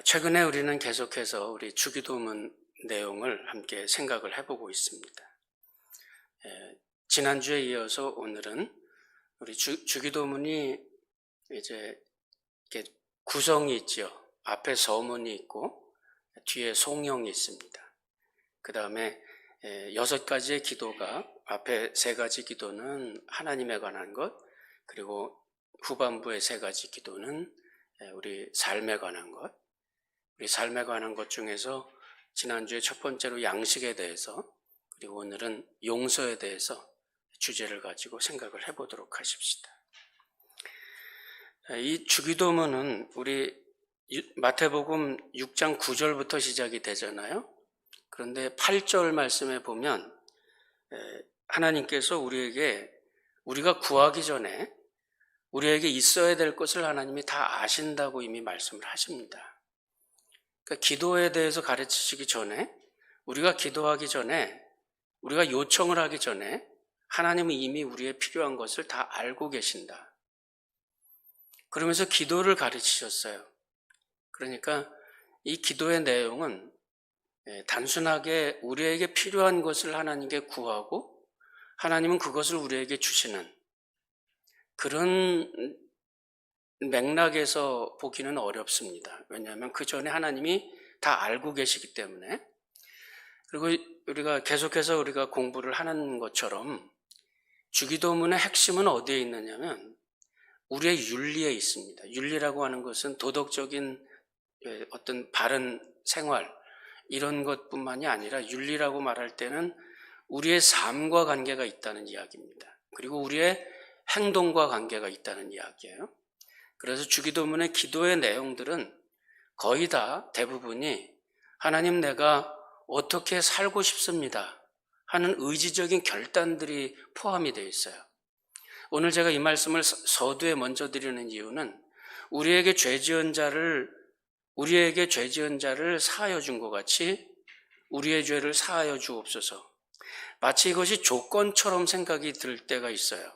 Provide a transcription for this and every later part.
최근에 우리는 계속해서 우리 주기도문 내용을 함께 생각을 해보고 있습니다. 지난주에 이어서 오늘은 우리 주기도문이 이제 이렇게 구성이 있죠. 앞에 서문이 있고 뒤에 송영이 있습니다. 그 다음에 6가지의 기도가, 앞에 3가지 기도는 하나님에 관한 것, 그리고 후반부의 3가지 기도는 우리 삶에 관한 것. 우리 삶에 관한 것 중에서 지난주에 첫 번째로 양식에 대해서, 그리고 오늘은 용서에 대해서 주제를 가지고 생각을 해보도록 하십시다. 이 주기도문은 우리 마태복음 6장 9절부터 시작이 되잖아요. 그런데 8절 말씀에 보면 하나님께서 우리가 구하기 전에 우리에게 있어야 될 것을 하나님이 다 아신다고 이미 말씀을 하십니다. 그러니까 기도에 대해서 가르치시기 전에, 우리가 기도하기 전에, 우리가 요청을 하기 전에 하나님은 이미 우리의 필요한 것을 다 알고 계신다. 그러면서 기도를 가르치셨어요. 그러니까 이 기도의 내용은 단순하게 우리에게 필요한 것을 하나님께 구하고 하나님은 그것을 우리에게 주시는 그런 맥락에서 보기는 어렵습니다. 왜냐하면 그 전에 하나님이 다 알고 계시기 때문에. 그리고 우리가 계속해서 우리가 공부를 하는 것처럼 주기도문의 핵심은 어디에 있느냐면 우리의 윤리에 있습니다. 윤리라고 하는 것은 도덕적인 어떤 바른 생활, 이런 것뿐만이 아니라 윤리라고 말할 때는 우리의 삶과 관계가 있다는 이야기입니다. 그리고 우리의 행동과 관계가 있다는 이야기예요. 그래서 주기도문의 기도의 내용들은 거의 다 대부분이 하나님, 내가 어떻게 살고 싶습니다 하는 의지적인 결단들이 포함이 되어 있어요. 오늘 제가 이 말씀을 서두에 먼저 드리는 이유는 우리에게 죄 지은 자를 사하여 준 것 같이 우리의 죄를 사하여 주옵소서. 마치 이것이 조건처럼 생각이 들 때가 있어요.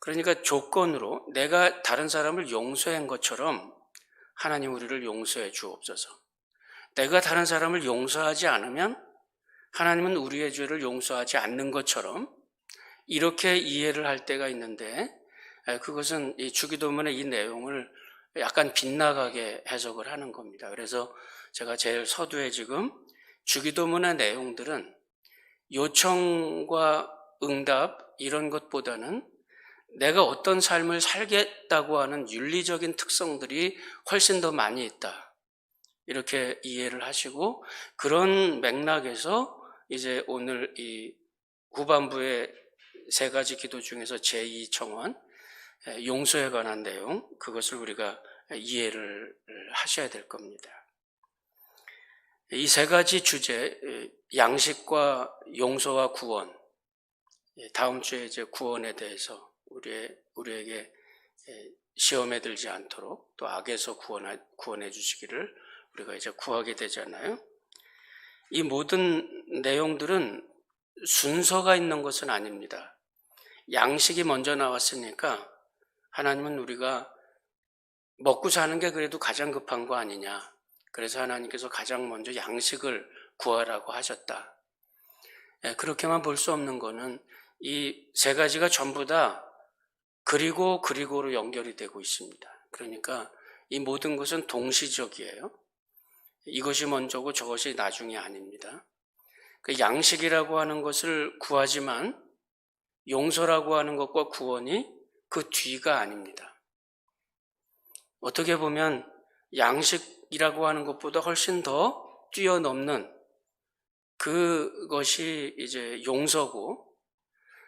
그러니까 조건으로 내가 다른 사람을 용서한 것처럼 하나님 우리를 용서해 주옵소서. 내가 다른 사람을 용서하지 않으면 하나님은 우리의 죄를 용서하지 않는 것처럼 이렇게 이해를 할 때가 있는데, 그것은 이 주기도문의 이 내용을 약간 빗나가게 해석을 하는 겁니다. 그래서 제가 제일 서두에 지금 주기도문의 내용들은 요청과 응답 이런 것보다는 내가 어떤 삶을 살겠다고 하는 윤리적인 특성들이 훨씬 더 많이 있다, 이렇게 이해를 하시고, 그런 맥락에서 이제 오늘 이 후반부의 3가지 기도 중에서 제2청원, 용서에 관한 내용, 그것을 우리가 이해를 하셔야 될 겁니다. 이 3가지 주제, 양식과 용서와 구원, 다음 주에 이제 구원에 대해서 우리에게 시험에 들지 않도록 또 악에서 구원해 주시기를 우리가 이제 구하게 되잖아요. 이 모든 내용들은 순서가 있는 것은 아닙니다. 양식이 먼저 나왔으니까 하나님은 우리가 먹고 사는 게 그래도 가장 급한 거 아니냐, 그래서 하나님께서 가장 먼저 양식을 구하라고 하셨다. 그렇게만 볼 수 없는 거는 이 3가지가 전부 다 그리고로 연결이 되고 있습니다. 그러니까 이 모든 것은 동시적이에요. 이것이 먼저고 저것이 나중이 아닙니다. 그 양식이라고 하는 것을 구하지만 용서라고 하는 것과 구원이 그 뒤가 아닙니다. 어떻게 보면 양식이라고 하는 것보다 훨씬 더 뛰어넘는 그것이 이제 용서고,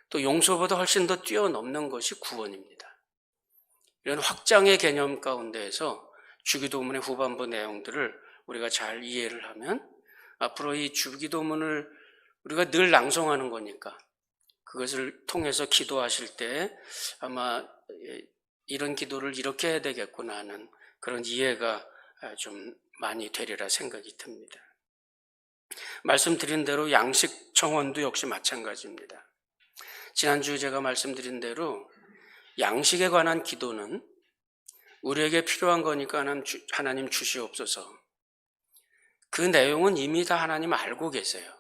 또 용서보다 훨씬 더 뛰어넘는 것이 구원입니다. 이런 확장의 개념 가운데에서 주기도문의 후반부 내용들을 우리가 잘 이해를 하면 앞으로 이 주기도문을 우리가 늘 낭송하는 거니까 그것을 통해서 기도하실 때 아마 이런 기도를 이렇게 해야 되겠구나 하는 그런 이해가 좀 많이 되리라 생각이 듭니다. 말씀드린 대로 양식 청원도 역시 마찬가지입니다. 지난주 제가 말씀드린 대로 양식에 관한 기도는 우리에게 필요한 거니까 하나님 주시옵소서. 그 내용은 이미 다 하나님 알고 계세요.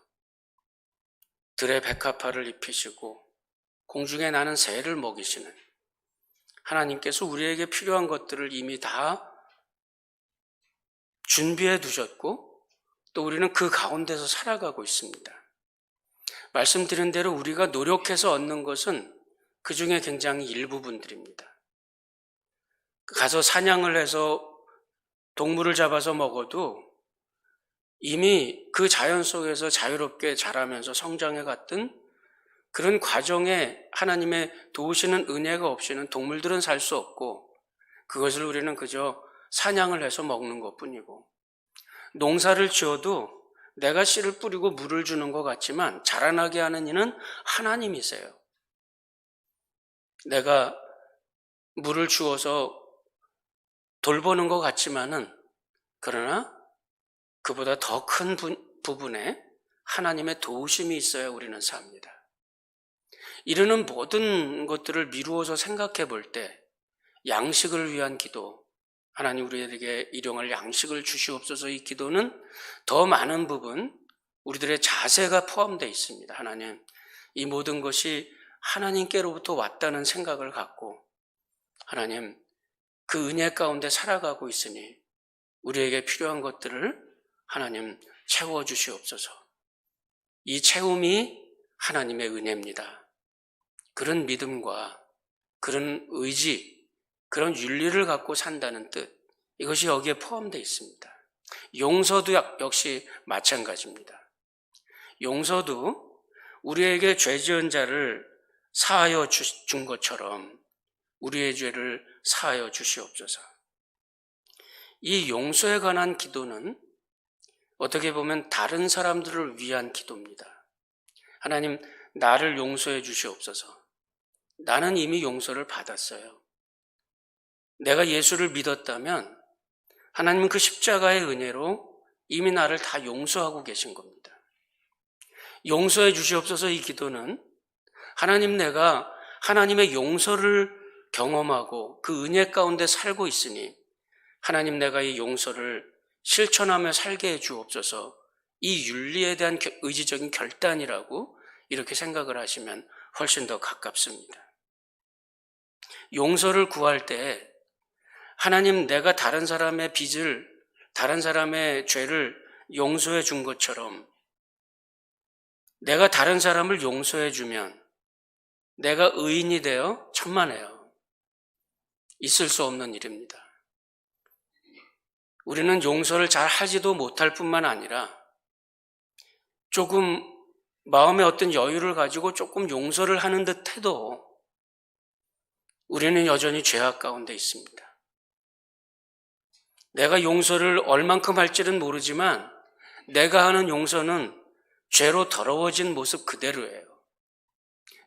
들의 백합화를 입히시고 공중에 나는 새를 먹이시는 하나님께서 우리에게 필요한 것들을 이미 다 준비해 두셨고 또 우리는 그 가운데서 살아가고 있습니다. 말씀드린 대로 우리가 노력해서 얻는 것은 그 중에 굉장히 일부분들입니다. 가서 사냥을 해서 동물을 잡아서 먹어도 이미 그 자연 속에서 자유롭게 자라면서 성장해 갔던 그런 과정에 하나님의 도우시는 은혜가 없이는 동물들은 살 수 없고 그것을 우리는 그저 사냥을 해서 먹는 것뿐이고 농사를 지어도 내가 씨를 뿌리고 물을 주는 것 같지만 자라나게 하는 이는 하나님이세요. 내가 물을 주어서 돌보는 것 같지만은 그러나 그보다 더 큰 부분에 하나님의 도우심이 있어야 우리는 삽니다. 이르는 모든 것들을 미루어서 생각해 볼 때 양식을 위한 기도, 하나님 우리에게 일용할 양식을 주시옵소서 이 기도는 더 많은 부분 우리들의 자세가 포함되어 있습니다. 하나님, 이 모든 것이 하나님께로부터 왔다는 생각을 갖고 하나님 그 은혜 가운데 살아가고 있으니 우리에게 필요한 것들을 하나님 채워주시옵소서. 이 채움이 하나님의 은혜입니다. 그런 믿음과 그런 의지, 그런 윤리를 갖고 산다는 뜻, 이것이 여기에 포함되어 있습니다. 용서도 역시 마찬가지입니다. 용서도 우리에게 죄 지은 자를 사하여 준 것처럼 우리의 죄를 사하여 주시옵소서. 이 용서에 관한 기도는 어떻게 보면 다른 사람들을 위한 기도입니다. 하나님, 나를 용서해 주시옵소서. 나는 이미 용서를 받았어요. 내가 예수를 믿었다면 하나님은 그 십자가의 은혜로 이미 나를 다 용서하고 계신 겁니다. 용서해 주시옵소서 이 기도는 하나님, 내가 하나님의 용서를 경험하고 그 은혜 가운데 살고 있으니 하나님, 내가 이 용서를 실천하며 살게 해 주옵소서. 이 윤리에 대한 의지적인 결단이라고 이렇게 생각을 하시면 훨씬 더 가깝습니다. 용서를 구할 때 하나님, 내가 다른 사람의 빚을, 다른 사람의 죄를 용서해 준 것처럼 내가 다른 사람을 용서해 주면 내가 의인이 되어 천만에요. 있을 수 없는 일입니다. 우리는 용서를 잘 하지도 못할 뿐만 아니라 조금 마음에 어떤 여유를 가지고 조금 용서를 하는 듯 해도 우리는 여전히 죄악 가운데 있습니다. 내가 용서를 얼만큼 할지는 모르지만 내가 하는 용서는 죄로 더러워진 모습 그대로예요.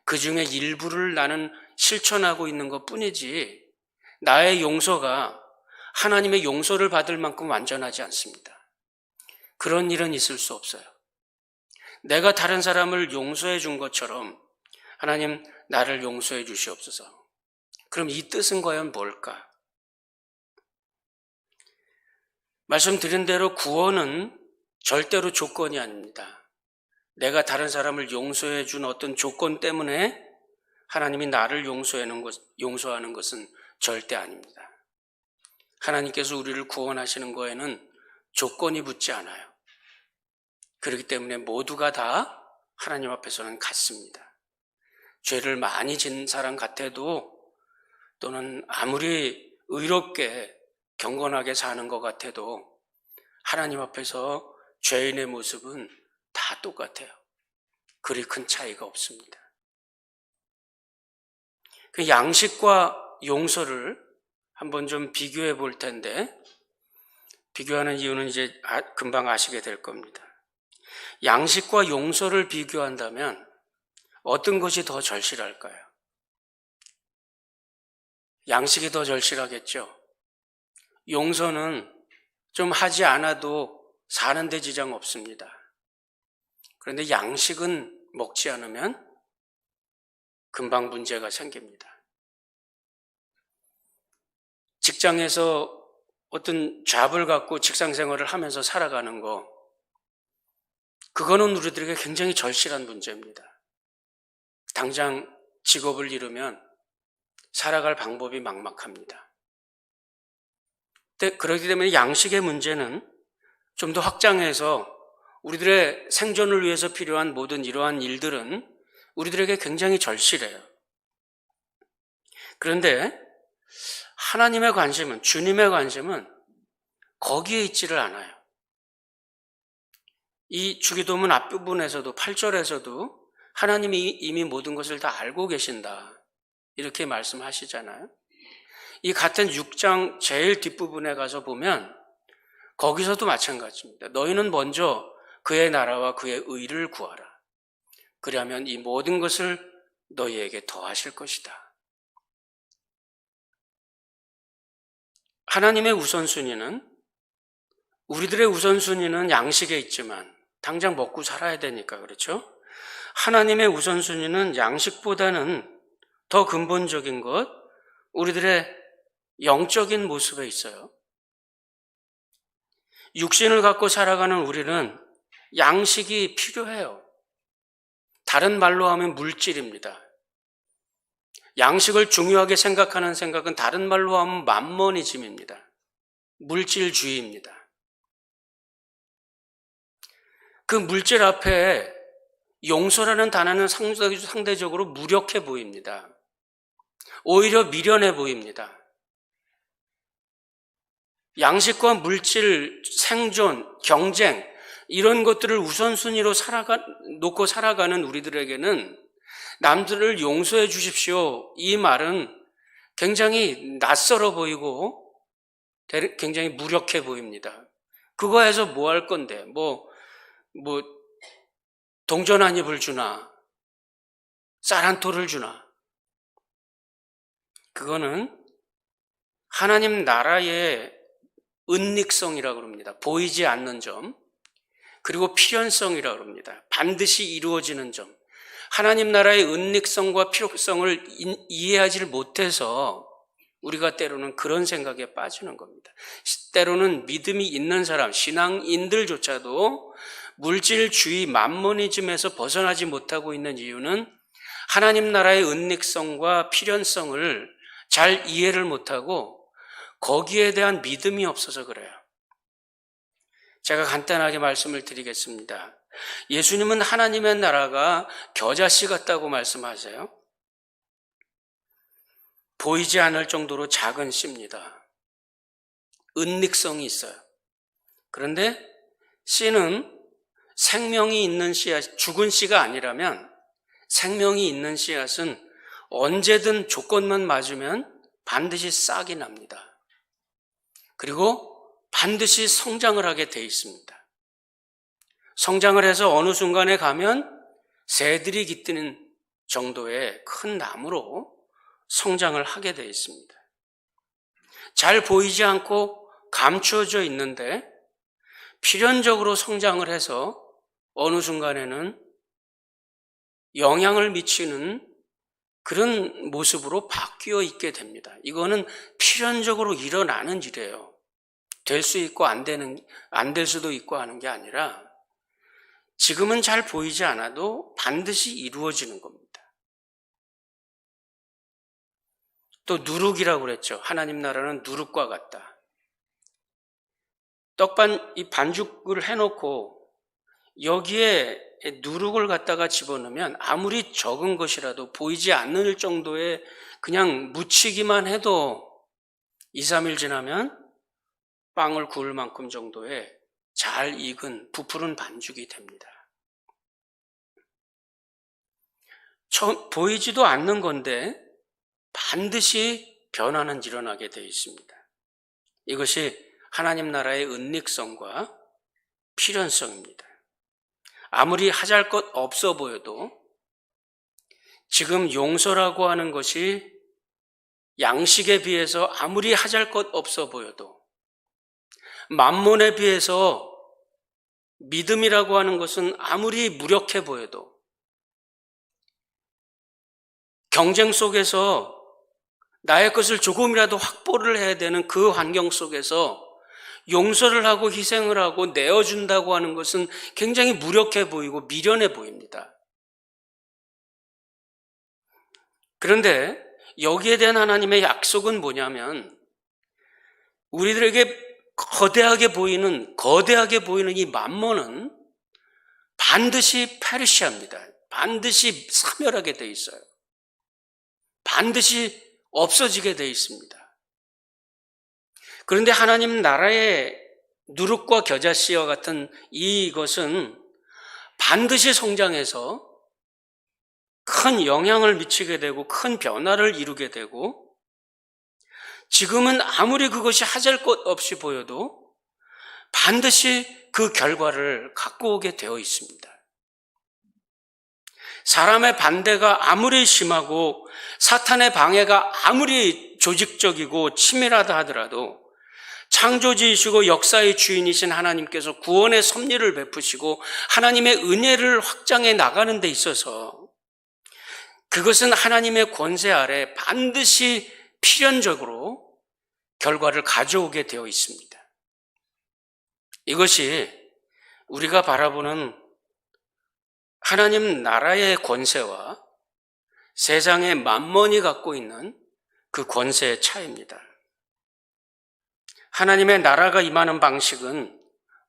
그 중에 일부를 나는 실천하고 있는 것 뿐이지 나의 용서가 하나님의 용서를 받을 만큼 완전하지 않습니다. 그런 일은 있을 수 없어요. 내가 다른 사람을 용서해 준 것처럼 하나님, 나를 용서해 주시옵소서. 그럼 이 뜻은 과연 뭘까? 말씀드린 대로 구원은 절대로 조건이 아닙니다. 내가 다른 사람을 용서해 준 어떤 조건 때문에 하나님이 나를 용서하는 것은 절대 아닙니다. 하나님께서 우리를 구원하시는 거에는 조건이 붙지 않아요. 그렇기 때문에 모두가 다 하나님 앞에서는 같습니다. 죄를 많이 지은 사람 같아도 또는 아무리 의롭게 경건하게 사는 것 같아도 하나님 앞에서 죄인의 모습은 다 똑같아요. 그리 큰 차이가 없습니다. 그 양식과 용서를 한번 좀 비교해 볼 텐데, 비교하는 이유는 이제 금방 아시게 될 겁니다. 양식과 용서를 비교한다면 어떤 것이 더 절실할까요? 양식이 더 절실하겠죠. 용서는 좀 하지 않아도 사는데 지장 없습니다. 그런데 양식은 먹지 않으면 금방 문제가 생깁니다. 직장에서 어떤 잡을 갖고 직장 생활을 하면서 살아가는 거, 그거는 우리들에게 굉장히 절실한 문제입니다. 당장 직업을 잃으면 살아갈 방법이 막막합니다. 그렇기 때문에 양식의 문제는 좀 더 확장해서 우리들의 생존을 위해서 필요한 모든 이러한 일들은 우리들에게 굉장히 절실해요. 그런데 하나님의 관심은, 주님의 관심은 거기에 있지를 않아요. 이 주기도문 앞부분에서도 8절에서도 하나님이 이미 모든 것을 다 알고 계신다, 이렇게 말씀하시잖아요. 이 같은 6장 제일 뒷부분에 가서 보면 거기서도 마찬가지입니다. 너희는 먼저 그의 나라와 그의 의를 구하라. 그리하면 이 모든 것을 너희에게 더하실 것이다. 하나님의 우선순위는, 우리들의 우선순위는 양식에 있지만 당장 먹고 살아야 되니까 그렇죠? 하나님의 우선순위는 양식보다는 더 근본적인 것, 우리들의 영적인 모습에 있어요. 육신을 갖고 살아가는 우리는 양식이 필요해요. 다른 말로 하면 물질입니다. 양식을 중요하게 생각하는 생각은 다른 말로 하면 맘머니즘입니다. 물질주의입니다. 그 물질 앞에 용서라는 단어는 상대적으로 무력해 보입니다. 오히려 미련해 보입니다. 양식과 물질, 생존, 경쟁, 이런 것들을 우선순위로 놓고 살아가는 우리들에게는 남들을 용서해 주십시오, 이 말은 굉장히 낯설어 보이고 굉장히 무력해 보입니다. 그거 해서 뭐 할 건데? 동전 한 입을 주나? 쌀 한 톨을 주나? 그거는 하나님 나라의 은닉성이라고 합니다. 보이지 않는 점, 그리고 필연성이라고 합니다. 반드시 이루어지는 점. 하나님 나라의 은닉성과 필요성을 이해하지를 못해서 우리가 때로는 그런 생각에 빠지는 겁니다. 때로는 믿음이 있는 사람, 신앙인들조차도 물질주의, 맘모니즘에서 벗어나지 못하고 있는 이유는 하나님 나라의 은닉성과 필연성을 잘 이해를 못하고 거기에 대한 믿음이 없어서 그래요. 제가 간단하게 말씀을 드리겠습니다. 예수님은 하나님의 나라가 겨자씨 같다고 말씀하세요. 보이지 않을 정도로 작은 씨입니다. 은닉성이 있어요. 그런데 씨는 생명이 있는 씨앗, 죽은 씨가 아니라면 생명이 있는 씨앗은 언제든 조건만 맞으면 반드시 싹이 납니다. 그리고 반드시 성장을 하게 돼 있습니다. 성장을 해서 어느 순간에 가면 새들이 깃드는 정도의 큰 나무로 성장을 하게 돼 있습니다. 잘 보이지 않고 감추어져 있는데 필연적으로 성장을 해서 어느 순간에는 영향을 미치는 그런 모습으로 바뀌어 있게 됩니다. 이거는 필연적으로 일어나는 일이에요. 될 수 있고 안 될 수도 있고 하는 게 아니라 지금은 잘 보이지 않아도 반드시 이루어지는 겁니다. 또 누룩이라고 그랬죠. 하나님 나라는 누룩과 같다. 이 반죽을 해놓고 여기에 누룩을 갖다가 집어넣으면 아무리 적은 것이라도 보이지 않을 정도의 그냥 묻히기만 해도 2, 3일 지나면 빵을 구울 만큼 정도의 잘 익은 부풀은 반죽이 됩니다. 보이지도 않는 건데 반드시 변화는 일어나게 되어 있습니다. 이것이 하나님 나라의 은닉성과 필연성입니다. 아무리 하잘 것 없어 보여도 지금 용서라고 하는 것이 양식에 비해서 아무리 하잘 것 없어 보여도 만몬에 비해서 믿음이라고 하는 것은 아무리 무력해 보여도 경쟁 속에서 나의 것을 조금이라도 확보를 해야 되는 그 환경 속에서 용서를 하고 희생을 하고 내어준다고 하는 것은 굉장히 무력해 보이고 미련해 보입니다. 그런데 여기에 대한 하나님의 약속은 뭐냐면 우리들에게 거대하게 보이는 이 만몬은 반드시 페르시합니다. 반드시 사멸하게 돼 있어요. 반드시 없어지게 돼 있습니다. 그런데 하나님 나라의 누룩과 겨자씨와 같은 이것은 반드시 성장해서 큰 영향을 미치게 되고 큰 변화를 이루게 되고 지금은 아무리 그것이 하잘 것 없이 보여도 반드시 그 결과를 갖고 오게 되어 있습니다. 사람의 반대가 아무리 심하고 사탄의 방해가 아무리 조직적이고 치밀하다 하더라도 창조주이시고 역사의 주인이신 하나님께서 구원의 섭리를 베푸시고 하나님의 은혜를 확장해 나가는 데 있어서 그것은 하나님의 권세 아래 반드시 필연적으로 결과를 가져오게 되어 있습니다. 이것이 우리가 바라보는 하나님 나라의 권세와 세상의 만몬이 갖고 있는 그 권세의 차이입니다. 하나님의 나라가 임하는 방식은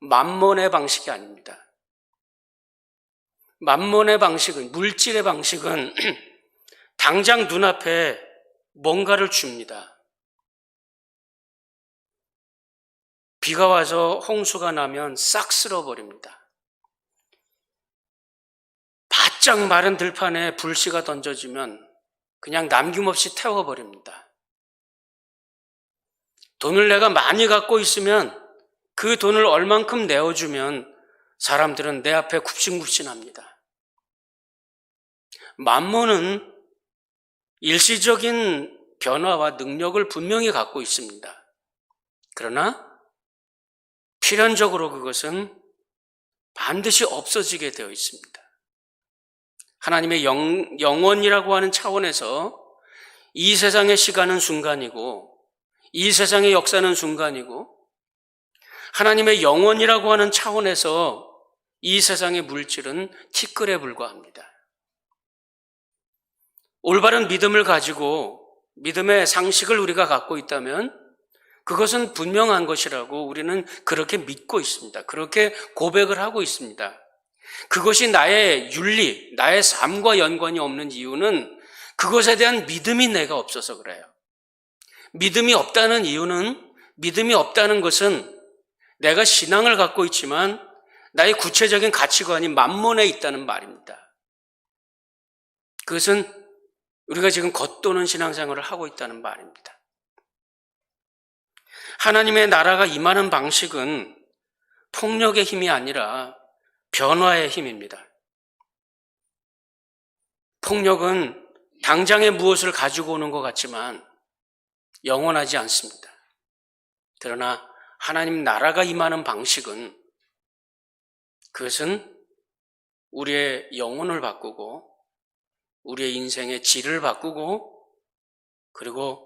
만몬의 방식이 아닙니다. 만몬의 방식은, 물질의 방식은 당장 눈앞에 뭔가를 줍니다. 비가 와서 홍수가 나면 싹 쓸어버립니다. 바짝 마른 들판에 불씨가 던져지면 그냥 남김없이 태워버립니다. 돈을 내가 많이 갖고 있으면 그 돈을 얼만큼 내어주면 사람들은 내 앞에 굽신굽신합니다. 만몬은 일시적인 변화와 능력을 분명히 갖고 있습니다. 그러나 필연적으로 그것은 반드시 없어지게 되어 있습니다. 하나님의 영원이라고 하는 차원에서 이 세상의 시간은 순간이고 이 세상의 역사는 순간이고 하나님의 영원이라고 하는 차원에서 이 세상의 물질은 티끌에 불과합니다. 올바른 믿음을 가지고 믿음의 상식을 우리가 갖고 있다면 그것은 분명한 것이라고 우리는 그렇게 믿고 있습니다. 그렇게 고백을 하고 있습니다. 그것이 나의 윤리, 나의 삶과 연관이 없는 이유는 그것에 대한 믿음이 내가 없어서 그래요. 믿음이 없다는 이유는, 믿음이 없다는 것은 내가 신앙을 갖고 있지만 나의 구체적인 가치관이 만몬에 있다는 말입니다. 그것은 우리가 지금 겉도는 신앙생활을 하고 있다는 말입니다. 하나님의 나라가 임하는 방식은 폭력의 힘이 아니라 변화의 힘입니다. 폭력은 당장에 무엇을 가지고 오는 것 같지만 영원하지 않습니다. 그러나 하나님 나라가 임하는 방식은 그것은 우리의 영혼을 바꾸고 우리의 인생의 질을 바꾸고 그리고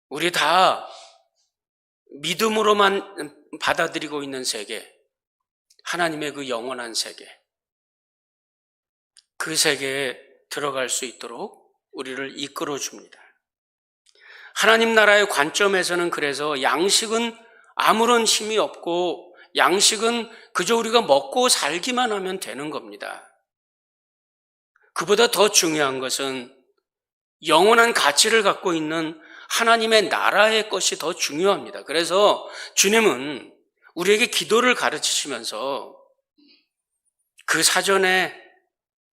우리 다 믿음으로만 받아들이고 있는 세계, 하나님의 그 영원한 세계, 그 세계에 들어갈 수 있도록 우리를 이끌어 줍니다. 하나님 나라의 관점에서는 그래서 양식은 아무런 힘이 없고 양식은 그저 우리가 먹고 살기만 하면 되는 겁니다. 그보다 더 중요한 것은 영원한 가치를 갖고 있는 하나님의 나라의 것이 더 중요합니다. 그래서 주님은 우리에게 기도를 가르치시면서 그 사전에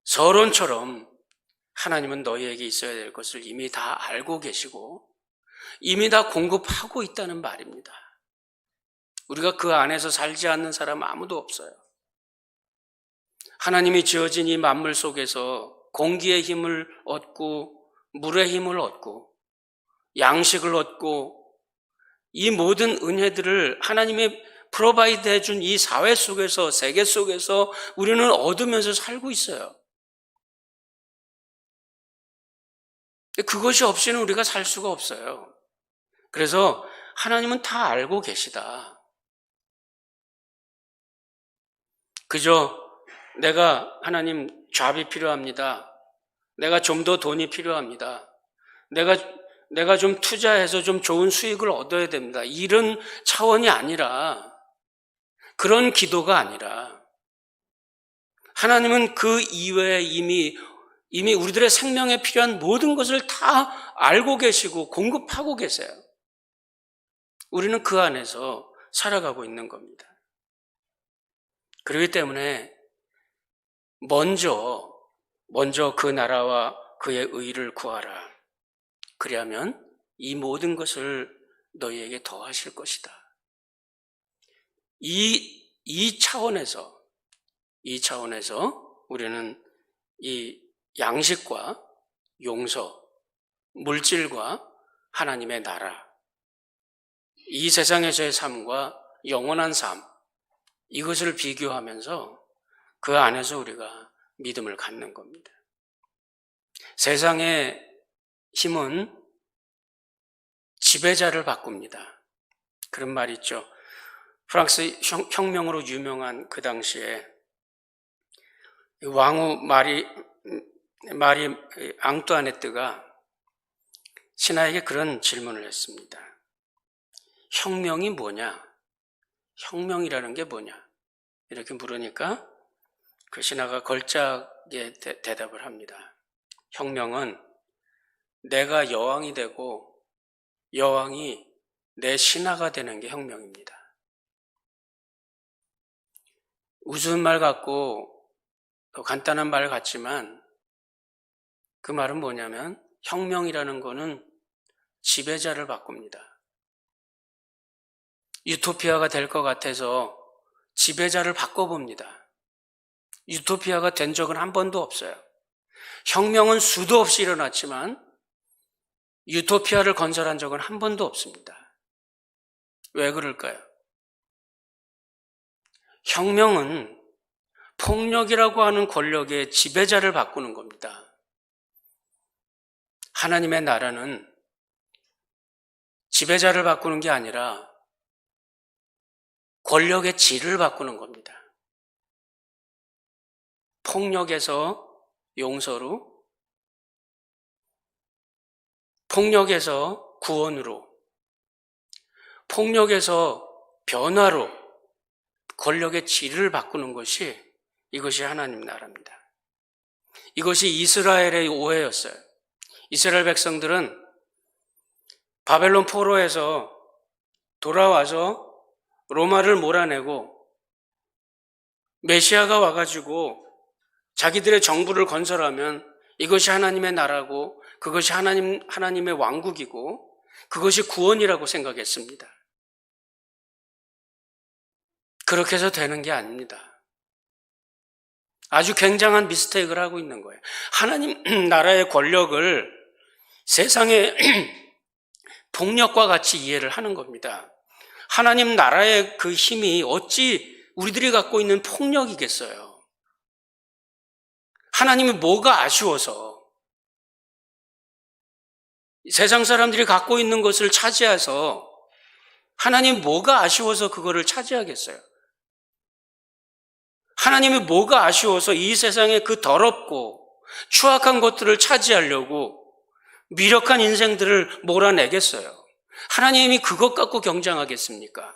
서론처럼 하나님은 너희에게 있어야 될 것을 이미 다 알고 계시고 이미 다 공급하고 있다는 말입니다. 우리가 그 안에서 살지 않는 사람 아무도 없어요. 하나님이 지어진 이 만물 속에서 공기의 힘을 얻고 물의 힘을 얻고 양식을 얻고 이 모든 은혜들을 하나님의 프로바이드 해준 이 사회 속에서 세계 속에서 우리는 얻으면서 살고 있어요. 그것이 없이는 우리가 살 수가 없어요. 그래서 하나님은 다 알고 계시다. 그저 내가 하나님 잡이 필요합니다. 내가 좀 더 돈이 필요합니다. 내가 좀 투자해서 좀 좋은 수익을 얻어야 됩니다. 이런 차원이 아니라, 그런 기도가 아니라, 하나님은 그 이외에 이미 우리들의 생명에 필요한 모든 것을 다 알고 계시고 공급하고 계세요. 우리는 그 안에서 살아가고 있는 겁니다. 그렇기 때문에 먼저 그 나라와 그의 의를 구하라. 그리하면 이 모든 것을 너희에게 더하실 것이다. 이 차원에서 우리는 이 양식과 용서, 물질과 하나님의 나라, 이 세상에서의 삶과 영원한 삶, 이것을 비교하면서 그 안에서 우리가 믿음을 갖는 겁니다. 세상의 힘은 지배자를 바꿉니다. 그런 말이 있죠. 프랑스 혁명으로 유명한 그 당시에 왕후 마리 앙뚜아네트가 신하에게 그런 질문을 했습니다. 혁명이 뭐냐? 혁명이라는 게 뭐냐? 이렇게 물으니까 그 신하가 걸작에 대답을 합니다. 혁명은 내가 여왕이 되고 여왕이 내 신하가 되는 게 혁명입니다. 우스운 말 같고 또 간단한 말 같지만 그 말은 뭐냐면 혁명이라는 거는 지배자를 바꿉니다. 유토피아가 될 것 같아서 지배자를 바꿔봅니다. 유토피아가 된 적은 한 번도 없어요. 혁명은 수도 없이 일어났지만 유토피아를 건설한 적은 한 번도 없습니다. 왜 그럴까요? 혁명은 폭력이라고 하는 권력의 지배자를 바꾸는 겁니다. 하나님의 나라는 지배자를 바꾸는 게 아니라 권력의 질을 바꾸는 겁니다. 폭력에서 용서로, 폭력에서 구원으로, 폭력에서 변화로 권력의 질을 바꾸는 것이 이것이 하나님 나라입니다. 이것이 이스라엘의 오해였어요. 이스라엘 백성들은 바벨론 포로에서 돌아와서 로마를 몰아내고 메시아가 와가지고 자기들의 정부를 건설하면 이것이 하나님의 나라고 그것이 하나님의 왕국이고 그것이 구원이라고 생각했습니다. 그렇게 해서 되는 게 아닙니다. 아주 굉장한 미스테이크를 하고 있는 거예요. 하나님 나라의 권력을 세상의 폭력과 같이 이해를 하는 겁니다. 하나님 나라의 그 힘이 어찌 우리들이 갖고 있는 폭력이겠어요? 하나님이 뭐가 아쉬워서 세상 사람들이 갖고 있는 것을 차지해서 하나님이 뭐가 아쉬워서 그거를 차지하겠어요? 하나님이 뭐가 아쉬워서 이 세상에 그 더럽고 추악한 것들을 차지하려고 미력한 인생들을 몰아내겠어요? 하나님이 그것 갖고 경쟁하겠습니까?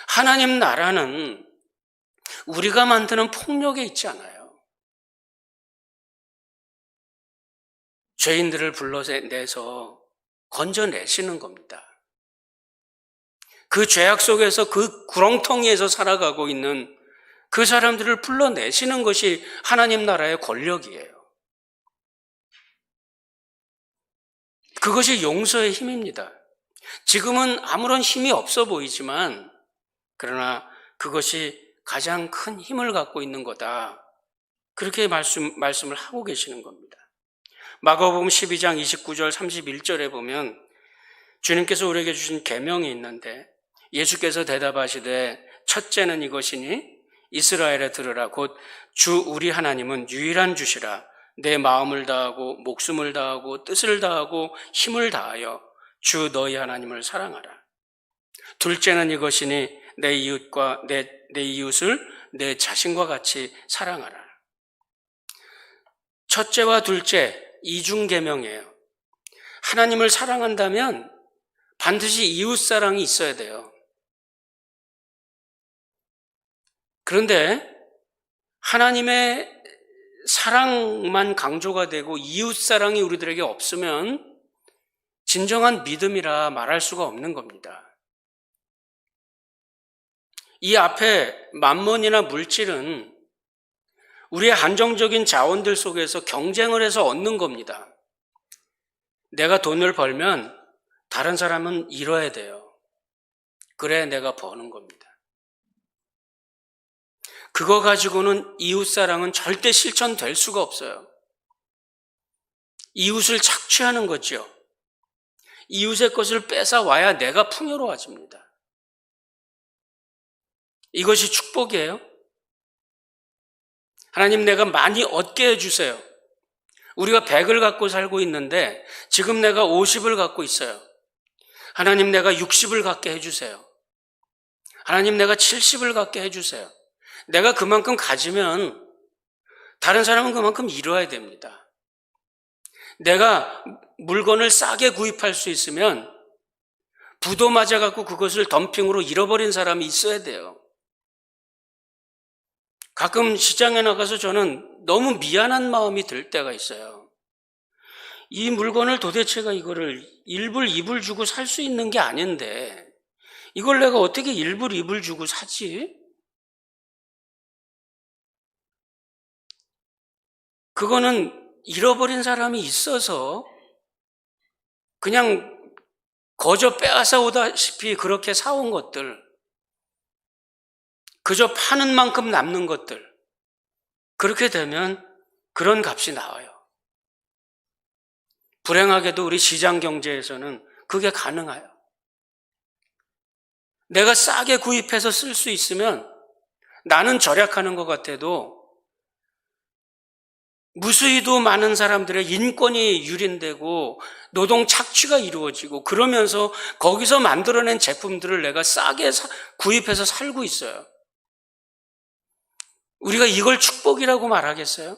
하나님 나라는 우리가 만드는 폭력에 있지 않아요. 죄인들을 불러내서 건져내시는 겁니다. 그 죄악 속에서 그 구렁텅이에서 살아가고 있는 그 사람들을 불러내시는 것이 하나님 나라의 권력이에요. 그것이 용서의 힘입니다. 지금은 아무런 힘이 없어 보이지만 그러나 그것이 가장 큰 힘을 갖고 있는 거다. 그렇게 말씀을 하고 계시는 겁니다. 마가복음 12장 29절 31절에 보면 주님께서 우리에게 주신 계명이 있는데 예수께서 대답하시되 첫째는 이것이니 이스라엘에 들으라 곧 주 우리 하나님은 유일한 주시라 내 마음을 다하고 목숨을 다하고 뜻을 다하고 힘을 다하여 주 너희 하나님을 사랑하라. 둘째는 이것이니 내 이웃을 내 자신과 같이 사랑하라. 첫째와 둘째 이중 계명이에요. 하나님을 사랑한다면 반드시 이웃 사랑이 있어야 돼요. 그런데 하나님의 사랑만 강조가 되고 이웃 사랑이 우리들에게 없으면 진정한 믿음이라 말할 수가 없는 겁니다. 이 앞에 만몬이나 물질은 우리의 한정적인 자원들 속에서 경쟁을 해서 얻는 겁니다. 내가 돈을 벌면 다른 사람은 잃어야 돼요. 그래야 내가 버는 겁니다. 그거 가지고는 이웃사랑은 절대 실천될 수가 없어요. 이웃을 착취하는 거죠. 이웃의 것을 뺏어와야 내가 풍요로워집니다. 이것이 축복이에요. 하나님, 내가 많이 얻게 해주세요. 우리가 100을 갖고 살고 있는데 지금 내가 50을 갖고 있어요. 하나님, 내가 60을 갖게 해주세요. 하나님, 내가 70을 갖게 해주세요. 내가 그만큼 가지면 다른 사람은 그만큼 잃어야 됩니다. 내가 물건을 싸게 구입할 수 있으면 부도 맞아갖고 그것을 덤핑으로 잃어버린 사람이 있어야 돼요. 가끔 시장에 나가서 저는 너무 미안한 마음이 들 때가 있어요. 이 물건을 도대체가 이거를 1불, 2불 주고 살 수 있는 게 아닌데 이걸 내가 어떻게 1불, 2불 주고 사지? 그거는 잃어버린 사람이 있어서 그냥 거저 빼앗아 오다시피 그렇게 사온 것들, 그저 파는 만큼 남는 것들, 그렇게 되면 그런 값이 나와요. 불행하게도 우리 시장 경제에서는 그게 가능해요. 내가 싸게 구입해서 쓸 수 있으면 나는 절약하는 것 같아도 무수히도 많은 사람들의 인권이 유린되고 노동 착취가 이루어지고 그러면서 거기서 만들어낸 제품들을 내가 싸게 구입해서 살고 있어요. 우리가 이걸 축복이라고 말하겠어요?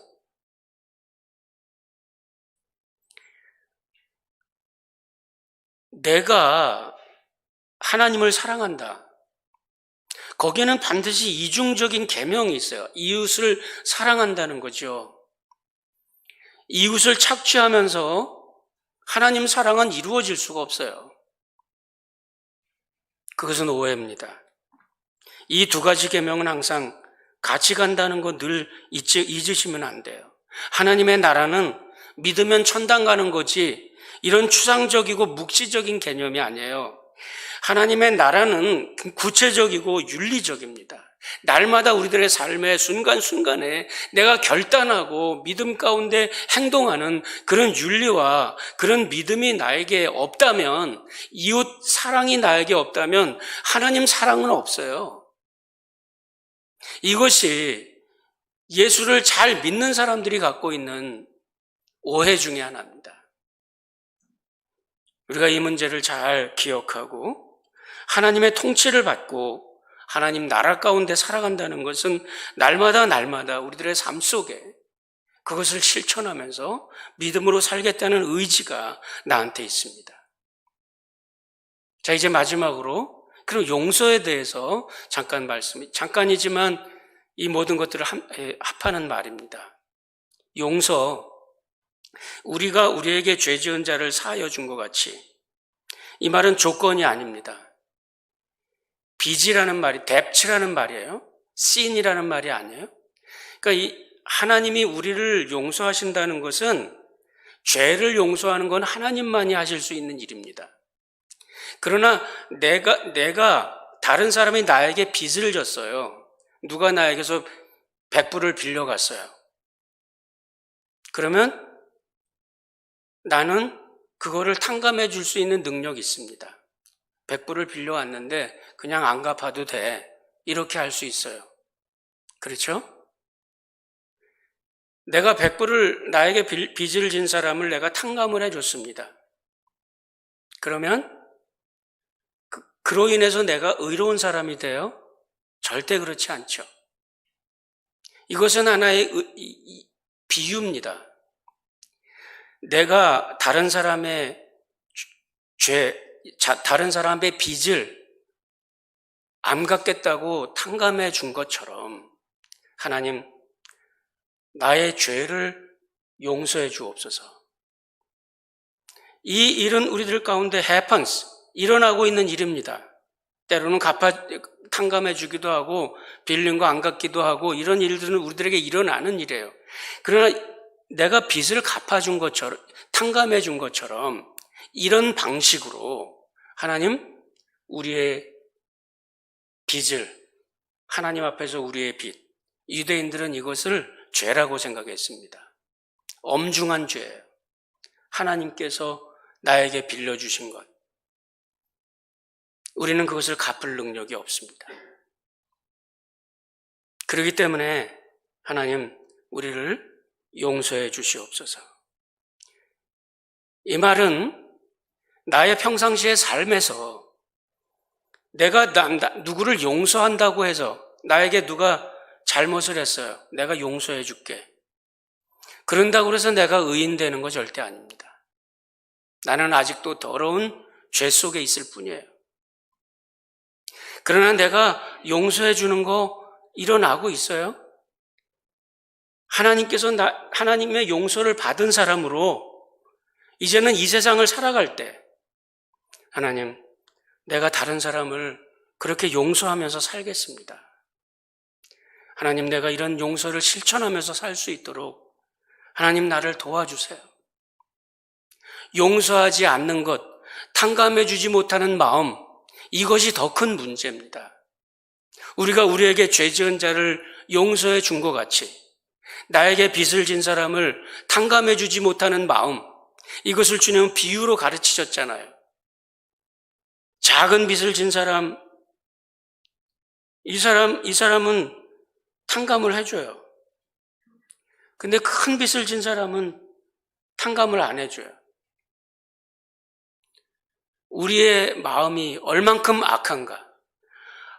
내가 하나님을 사랑한다. 거기에는 반드시 이중적인 계명이 있어요. 이웃을 사랑한다는 거죠. 이웃을 착취하면서 하나님 사랑은 이루어질 수가 없어요. 그것은 오해입니다. 이 두 가지 계명은 항상 같이 간다는 거 늘 잊으시면 안 돼요. 하나님의 나라는 믿으면 천당 가는 거지 이런 추상적이고 묵시적인 개념이 아니에요. 하나님의 나라는 구체적이고 윤리적입니다. 날마다 우리들의 삶의 순간순간에 내가 결단하고 믿음 가운데 행동하는 그런 윤리와 그런 믿음이 나에게 없다면, 이웃 사랑이 나에게 없다면 하나님 사랑은 없어요. 이것이 예수를 잘 믿는 사람들이 갖고 있는 오해 중에 하나입니다. 우리가 이 문제를 잘 기억하고 하나님의 통치를 받고 하나님 나라 가운데 살아간다는 것은 날마다 우리들의 삶 속에 그것을 실천하면서 믿음으로 살겠다는 의지가 나한테 있습니다. 자, 이제 마지막으로 그럼 용서에 대해서 잠깐이지만 이 모든 것들을 합하는 말입니다. 용서, 우리가 우리에게 죄 지은 자를 사하여 준 것 같이, 이 말은 조건이 아닙니다. 빚이라는 말이 debt라는 말이에요. sin이라는 말이 아니에요. 그러니까 하나님이 우리를 용서하신다는 것은 죄를 용서하는 건 하나님만이 하실 수 있는 일입니다. 그러나 내가 다른 사람이 나에게 빚을 졌어요. 누가 나에게서 100불을 빌려갔어요. 그러면 나는 그거를 탕감해 줄 수 있는 능력이 있습니다. 100불을 빌려왔는데 그냥 안 갚아도 돼. 이렇게 할 수 있어요. 그렇죠? 내가 100불을 나에게 빚을 진 사람을 내가 탕감을 해줬습니다. 그러면 그로 인해서 내가 의로운 사람이 되어? 절대 그렇지 않죠. 이것은 하나의 비유입니다. 내가 다른 사람의 다른 사람의 빚을 안 갚겠다고 탕감해 준 것처럼 하나님, 나의 죄를 용서해 주옵소서. 이 일은 우리들 가운데 happens, 일어나고 있는 일입니다. 때로는 탕감해 주기도 하고 빌린 거 안 갚기도 하고 이런 일들은 우리들에게 일어나는 일이에요. 그러나 내가 빚을 갚아준 것처럼, 탕감해 준 것처럼 이런 방식으로 하나님, 우리의 빚을, 하나님 앞에서 우리의 빚, 유대인들은 이것을 죄라고 생각했습니다. 엄중한 죄예요. 하나님께서 나에게 빌려주신 것. 우리는 그것을 갚을 능력이 없습니다. 그렇기 때문에 하나님, 우리를 용서해 주시옵소서. 이 말은 나의 평상시의 삶에서 내가 누구를 용서한다고 해서 나에게 누가 잘못을 했어요. 내가 용서해 줄게. 그런다고 해서 내가 의인 되는 거 절대 아닙니다. 나는 아직도 더러운 죄 속에 있을 뿐이에요. 그러나 내가 용서해 주는 거 일어나고 있어요. 하나님께서 하나님의 용서를 받은 사람으로 이제는 이 세상을 살아갈 때 하나님, 내가 다른 사람을 그렇게 용서하면서 살겠습니다. 하나님, 내가 이런 용서를 실천하면서 살 수 있도록 하나님, 나를 도와주세요. 용서하지 않는 것, 탕감해 주지 못하는 마음, 이것이 더 큰 문제입니다. 우리가 우리에게 죄 지은 자를 용서해 준 것 같이 나에게 빚을 진 사람을 탕감해 주지 못하는 마음, 이것을 주님은 비유로 가르치셨잖아요. 작은 빚을 진 사람, 이 사람은 탕감을 해줘요. 근데 큰 빚을 진 사람은 탕감을 안 해줘요. 우리의 마음이 얼만큼 악한가.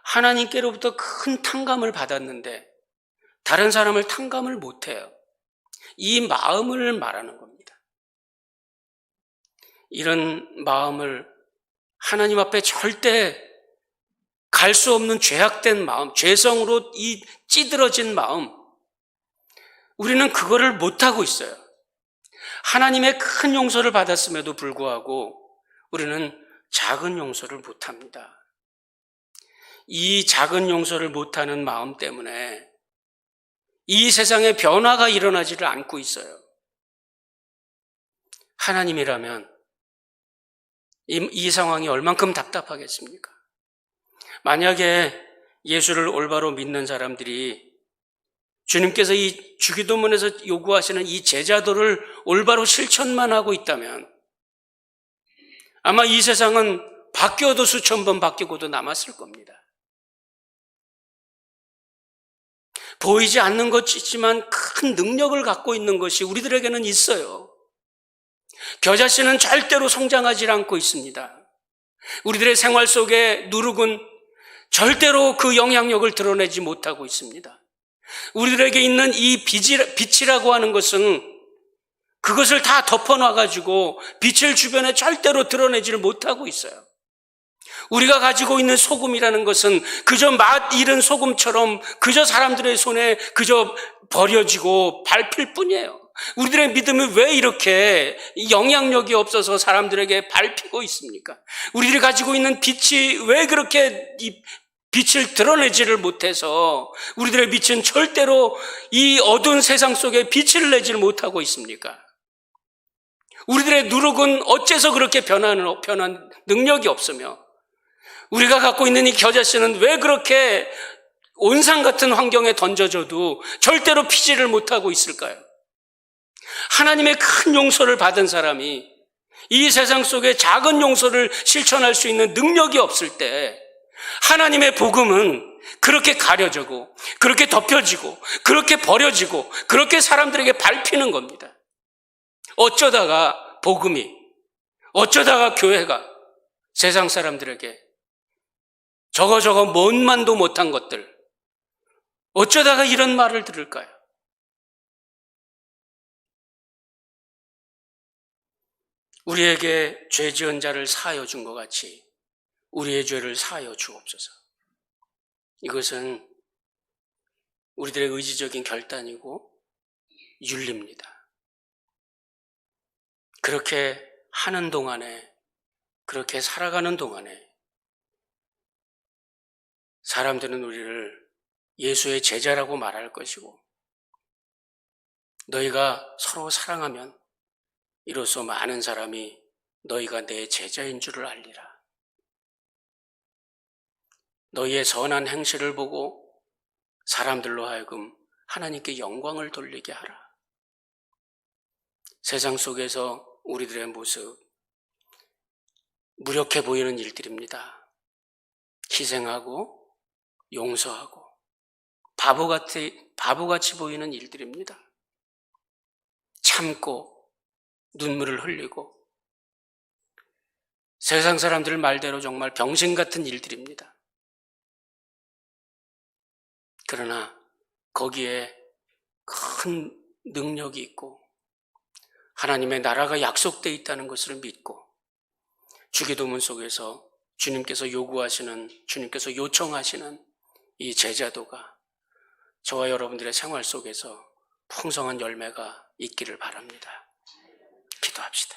하나님께로부터 큰 탕감을 받았는데 다른 사람을 탕감을 못해요. 이 마음을 말하는 겁니다. 이런 마음을 하나님 앞에 절대 갈 수 없는 죄악된 마음, 죄성으로 이 찌들어진 마음, 우리는 그거를 못하고 있어요. 하나님의 큰 용서를 받았음에도 불구하고 우리는 작은 용서를 못합니다. 이 작은 용서를 못하는 마음 때문에 이 세상에 변화가 일어나지를 않고 있어요. 하나님이라면 이 상황이 얼만큼 답답하겠습니까? 만약에 예수를 올바로 믿는 사람들이 주님께서 이 주기도문에서 요구하시는 이 제자도를 올바로 실천만 하고 있다면 아마 이 세상은 바뀌어도 수천 번 바뀌고도 남았을 겁니다. 보이지 않는 것이지만 큰 능력을 갖고 있는 것이 우리들에게는 있어요. 겨자씨는 절대로 성장하지 않고 있습니다. 우리들의 생활 속에 누룩은 절대로 그 영향력을 드러내지 못하고 있습니다. 우리들에게 있는 이 빛이라고 하는 것은 그것을 다 덮어놔가지고 빛을 주변에 절대로 드러내지를 못하고 있어요. 우리가 가지고 있는 소금이라는 것은 그저 맛 잃은 소금처럼 그저 사람들의 손에 그저 버려지고 밟힐 뿐이에요. 우리들의 믿음이 왜 이렇게 영향력이 없어서 사람들에게 밟히고 있습니까? 우리들이 가지고 있는 빛이 왜 그렇게 이 빛을 드러내지를 못해서 우리들의 빛은 절대로 이 어두운 세상 속에 빛을 내지를 못하고 있습니까? 우리들의 누룩은 어째서 그렇게 변한 능력이 없으며 우리가 갖고 있는 이 겨자씨는 왜 그렇게 온상 같은 환경에 던져져도 절대로 피지를 못하고 있을까요? 하나님의 큰 용서를 받은 사람이 이 세상 속에 작은 용서를 실천할 수 있는 능력이 없을 때 하나님의 복음은 그렇게 가려지고 그렇게 덮여지고 그렇게 버려지고 그렇게 사람들에게 밟히는 겁니다. 어쩌다가 복음이, 어쩌다가 교회가 세상 사람들에게 저거 뭔만도 못한 것들, 어쩌다가 이런 말을 들을까요? 우리에게 죄 지은 자를 사하여 준 것 같이 우리의 죄를 사하여 주옵소서. 이것은 우리들의 의지적인 결단이고 윤리입니다. 그렇게 하는 동안에, 그렇게 살아가는 동안에 사람들은 우리를 예수의 제자라고 말할 것이고, 너희가 서로 사랑하면 이로써 많은 사람이 너희가 내 제자인 줄을 알리라. 너희의 선한 행실을 보고 사람들로 하여금 하나님께 영광을 돌리게 하라. 세상 속에서 우리들의 모습, 무력해 보이는 일들입니다. 희생하고 용서하고 바보같이 보이는 일들입니다. 참고 눈물을 흘리고 세상 사람들 말대로 정말 병신 같은 일들입니다. 그러나 거기에 큰 능력이 있고 하나님의 나라가 약속되어 있다는 것을 믿고 주기도문 속에서 주님께서 요구하시는, 주님께서 요청하시는 이 제자도가 저와 여러분들의 생활 속에서 풍성한 열매가 있기를 바랍니다. 기도합시다.